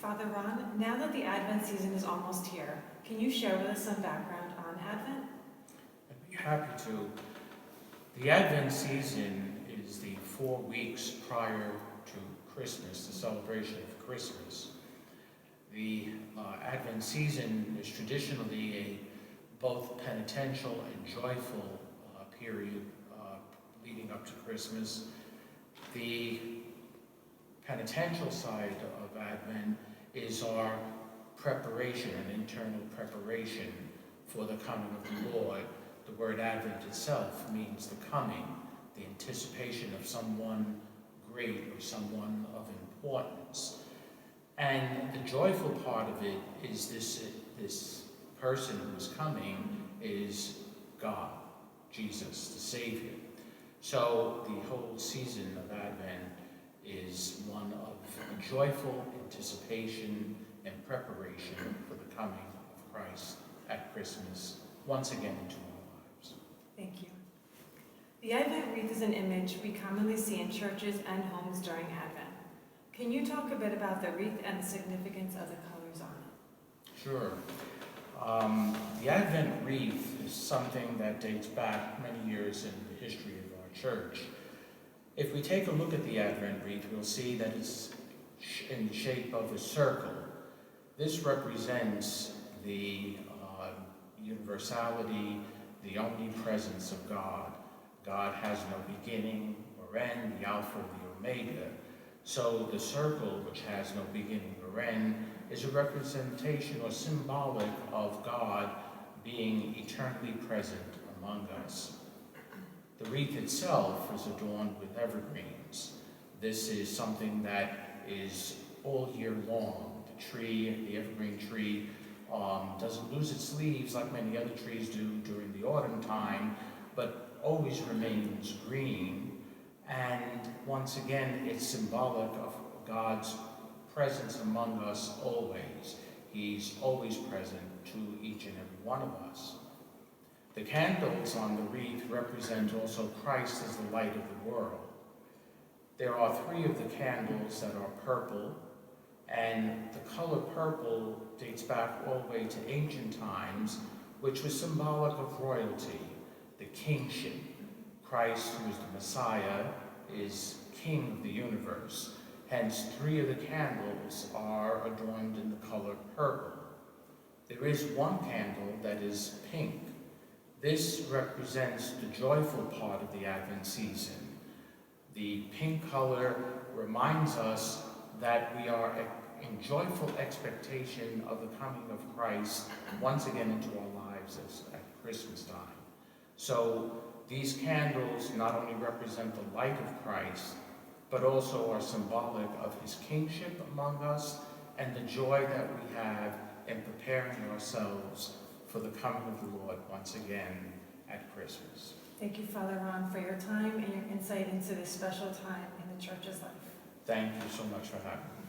Father Ron, now that the Advent season is almost here, can you share with us some background on Advent? I'd be happy to. The Advent season is the 4 weeks prior to Christmas, the celebration of Christmas. The Advent season is traditionally a both penitential and joyful period leading up to Christmas. The penitential side of Advent is our preparation, an internal preparation for the coming of the Lord. The word Advent itself means the coming, the anticipation of someone great or someone of importance. And the joyful part of it is this person who is coming is God, Jesus, the Savior. So the whole season of Advent is one of joyful anticipation and preparation for the coming of Christ at Christmas, once again into our lives. Thank you. The Advent wreath is an image we commonly see in churches and homes during Advent. Can you talk a bit about the wreath and the significance of the colors on it? Sure. The Advent wreath is something that dates back many years in the history of our church. If we take a look at the Advent wreath, we'll see that it's in the shape of a circle. This represents the universality, the omnipresence of God. God has no beginning or end, the Alpha, the Omega. So the circle, which has no beginning or end, is a representation or symbolic of God being eternally present among us. The wreath itself is adorned with evergreens. This is something that is all year long. The tree, the evergreen tree, doesn't lose its leaves like many other trees do during the autumn time, but always remains green. And once again, it's symbolic of God's presence among us always. He's always present to each and every one of us. The candles on the wreath represent also Christ as the light of the world. There are 3 of the candles that are purple, and the color purple dates back all the way to ancient times, which was symbolic of royalty, the kingship. Christ, who is the Messiah, is King of the universe. Hence, 3 of the candles are adorned in the color purple. There is one candle that is pink. This represents the joyful part of the Advent season. The pink color reminds us that we are in joyful expectation of the coming of Christ once again into our lives at Christmas time. So these candles not only represent the light of Christ, but also are symbolic of his kingship among us and the joy that we have in preparing ourselves for the coming of the Lord once again at Christmas. Thank you, Father Ron, for your time and your insight into this special time in the church's life. Thank you so much for having me.